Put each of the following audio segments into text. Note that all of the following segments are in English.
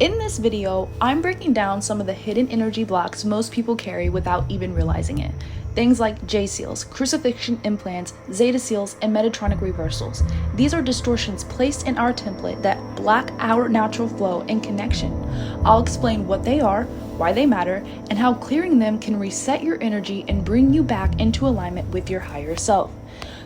In this video, I'm breaking down some of the hidden energy blocks most people carry without even realizing it. Things like J Seals, Crucifixion Implants, Zeta Seals, and Metatronic Reversals. These are distortions placed in our template that block our natural flow and connection. I'll explain what they are, why they matter, and how clearing them can reset your energy and bring you back into alignment with your higher self.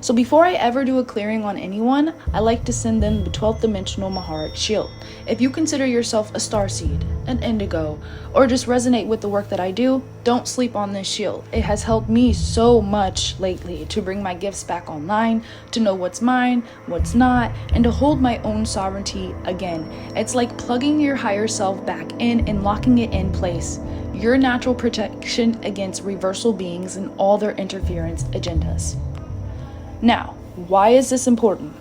So before I ever do a clearing on anyone, I like to send them the 12th dimensional Maharic shield. If you consider yourself a starseed, an indigo, or just resonate with the work that I do, don't sleep on this shield. It has helped me so much lately to bring my gifts back online, to know what's mine, what's not, and to hold my own sovereignty again. It's like plugging your higher self back in and locking it in place. Your natural protection against reversal beings and all their interference agendas. Now, why is this important?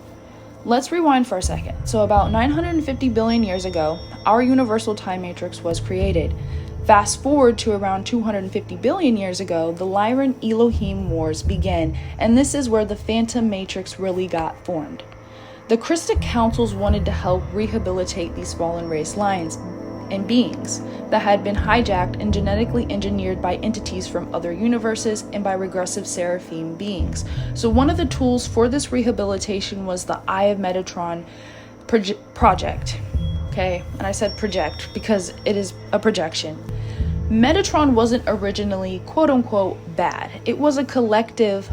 Let's rewind for a second. So about 950 billion years ago, our universal time matrix was created. Fast forward to around 250 billion years ago, the Lyran Elohim Wars began, and this is where the Phantom Matrix really got formed. The Christic Councils wanted to help rehabilitate these fallen race lines and beings that had been hijacked and genetically engineered by entities from other universes and by regressive seraphim beings. So one of the tools for this rehabilitation was the Eye of Metatron project. Okay, and I said project because it is a projection. Metatron wasn't originally quote-unquote bad. It was a collective,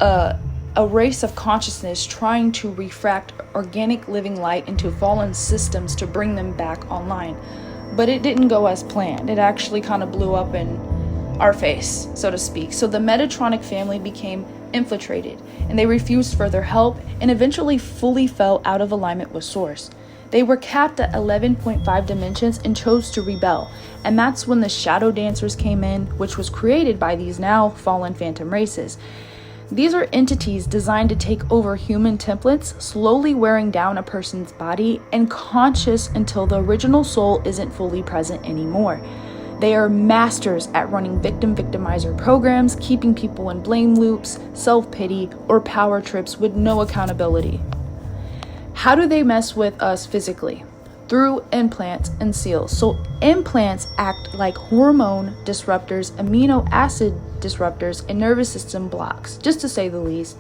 a race of consciousness trying to refract organic living light into fallen systems to bring them back online. But it didn't go as planned. It actually kind of blew up in our face, so to speak. So the Metatronic family became infiltrated, and they refused further help and eventually fully fell out of alignment with Source. They were capped at 11.5 dimensions and chose to rebel, and that's when the Shadow Dancers came in, which was created by these now fallen phantom races. These are entities designed to take over human templates, slowly wearing down a person's body and conscious until the original soul isn't fully present anymore. They are masters at running victim-victimizer programs, keeping people in blame loops, self-pity, or power trips with no accountability. How do they mess with us physically? Through implants and seals. So implants act like hormone disruptors, amino acid disruptors, and nervous system blocks, just to say the least.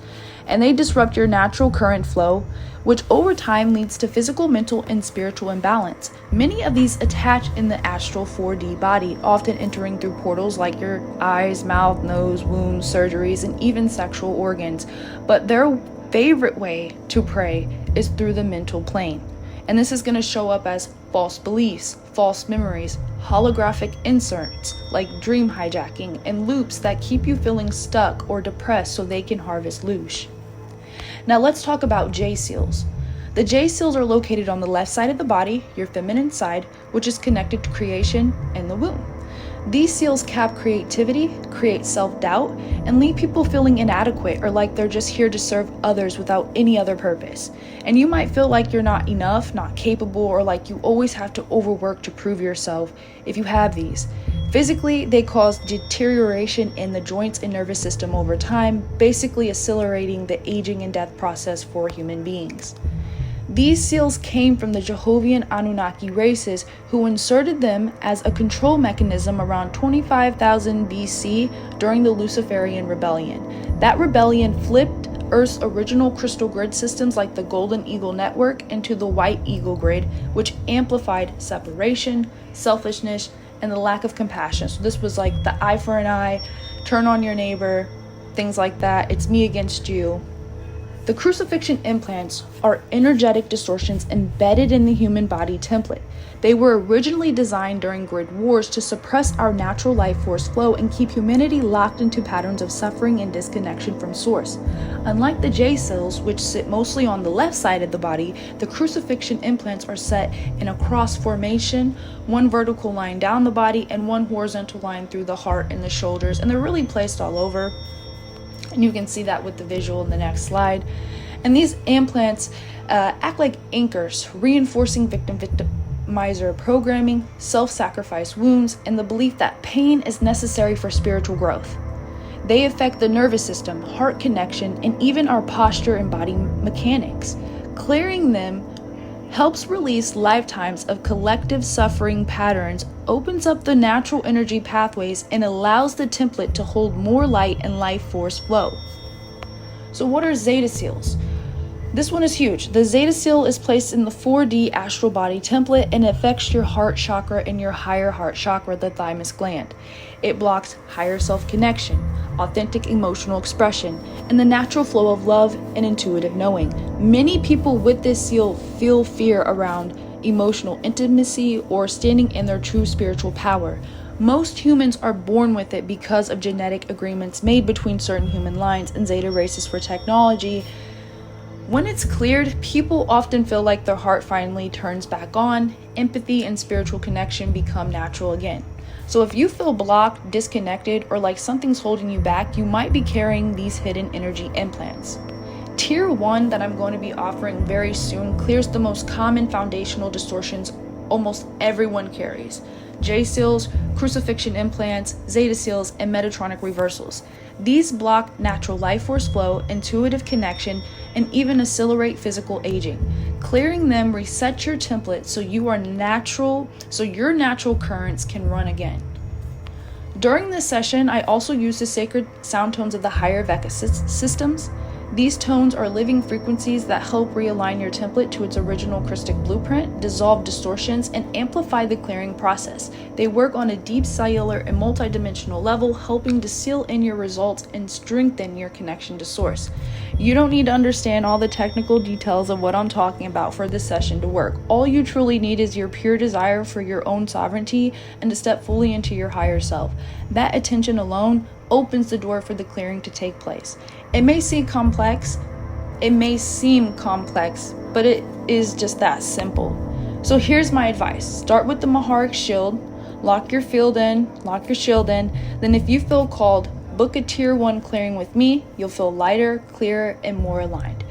And they disrupt your natural current flow, which over time leads to physical, mental, and spiritual imbalance. Many of these attach in the astral 4D body, often entering through portals like your eyes, mouth, nose, wounds, surgeries, and even sexual organs. But their favorite way to prey is through the mental plane. And this is going to show up as false beliefs, false memories, holographic inserts like dream hijacking, and loops that keep you feeling stuck or depressed so they can harvest loosh. Now let's talk about J Seals. The J Seals are located on the left side of the body, your feminine side, which is connected to creation and the womb. These seals cap creativity, create self-doubt, and leave people feeling inadequate or like they're just here to serve others without any other purpose. And you might feel like you're not enough, not capable, or like you always have to overwork to prove yourself if you have these. Physically, they cause deterioration in the joints and nervous system over time, basically accelerating the aging and death process for human beings. These seals came from the Jehovian Anunnaki races who inserted them as a control mechanism around 25,000 BC during the Luciferian Rebellion. That rebellion flipped Earth's original crystal grid systems like the Golden Eagle Network into the White Eagle Grid, which amplified separation, selfishness, and the lack of compassion. So this was like the eye for an eye, turn on your neighbor, things like that. It's me against you. The crucifixion implants are energetic distortions embedded in the human body template. They were originally designed during grid wars to suppress our natural life force flow and keep humanity locked into patterns of suffering and disconnection from source. Unlike the J cells, which sit mostly on the left side of the body, the crucifixion implants are set in a cross formation, one vertical line down the body and one horizontal line through the heart and the shoulders, and they're really placed all over. And you can see that with the visual in the next slide. And these implants act like anchors, reinforcing victim-victimizer programming, self-sacrifice wounds, and the belief that pain is necessary for spiritual growth. They affect the nervous system, heart connection, and even our posture and body mechanics. Clearing them helps release lifetimes of collective suffering patterns, opens up the natural energy pathways, and allows the template to hold more light and life force flow. So what are Zeta Seals? This one is huge. The Zeta Seal is placed in the 4D astral body template and affects your heart chakra and your higher heart chakra, the thymus gland. It blocks higher self connection, authentic emotional expression, and the natural flow of love and intuitive knowing. Many people with this seal feel fear around emotional intimacy or standing in their true spiritual power. Most humans are born with it because of genetic agreements made between certain human lines and Zeta races for technology. When it's cleared, people often feel like their heart finally turns back on, empathy and spiritual connection become natural again. So if you feel blocked, disconnected, or like something's holding you back, you might be carrying these hidden energy implants. Tier 1 that I'm going to be offering very soon clears the most common foundational distortions almost everyone carries. J Seals, Crucifixion Implants, Zeta Seals, and Metatronic Reversals. These block natural life force flow, intuitive connection, and even accelerate physical aging. Clearing them resets your template so your natural currents can run again. During this session, I also use the sacred sound tones of the higher Vedic systems. These tones are living frequencies that help realign your template to its original crystal blueprint, dissolve distortions, and amplify the clearing process. They work on a deep cellular and multidimensional level, helping to seal in your results and strengthen your connection to source. You don't need to understand all the technical details of what I'm talking about for this session to work. All you truly need is your pure desire for your own sovereignty and to step fully into your higher self. That attention alone opens the door for the clearing to take place. It may seem complex, but it is just that simple. So here's my advice. Start with the Maharic Shield, lock your shield in, then if you feel called, book a Tier 1 clearing with me. You'll feel lighter, clearer, and more aligned.